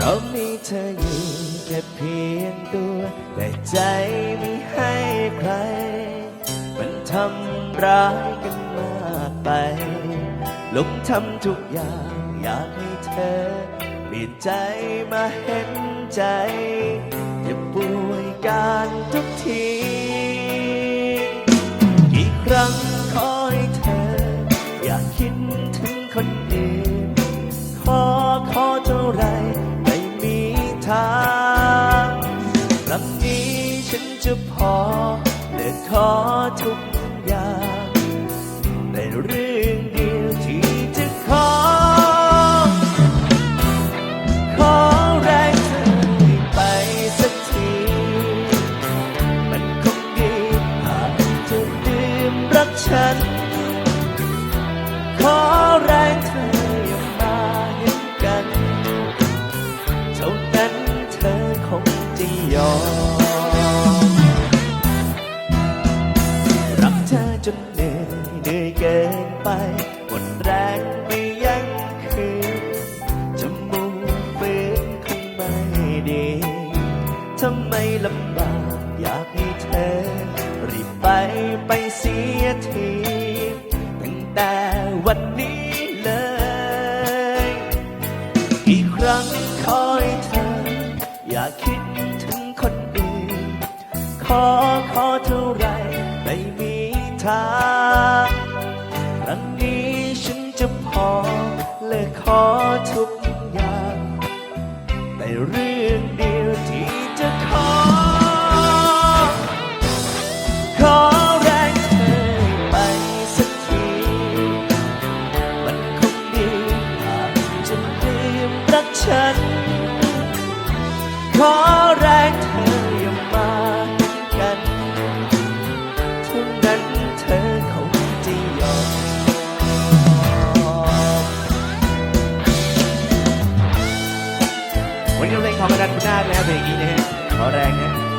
เรามีเธออยู่แค่เพียงตัวแต่ใจไม่ให้ใครมันทำร้ายกันมากไปลงทำทุกอย่างอยากให้เธอเปลี่ยนใจมาเห็นใจอย่าป่วยการทุกทีกี่ครั้งขอให้เธออย่าคิดถึงคนอื่นขอเท่าไรไม่มีทางครั้งนี้ฉันจะพอเลิกขอทุกอย่างในเรื่องเดียวที่จะขอแรงเธอไปสักทีมันคงดีหากเธอลืมรักฉันขอแรงเธออย่ามาเห็นกันเท่านั้นเธอคงจะยอมรักเธอจนเหนื่อยเกินไปหมดแรงไม่ยังคืนจมูกฝืนคงไม่ดีทำไมลำบากอยากให้เธอรีบไปเสียทีตั้งแต่วันนี้เลยอีกครั้งขอให้เธออย่าคิดถึงคนอื่นขอเท่าไรไม่มีทางครั้งนี้ฉันจะพอเลิกขอทุกอย่างแต่เรื่องเดียวที่จะขอแรงเธอไปสักทีมันคงดีหากจะลืมรักฉันขอแรงเธออย่ามากันเท่านั้นเธอคงจะยอมวันนี้เราเล่นของกันคุณนาคแล้วเพลงนี้นะฮะขอแรงนะ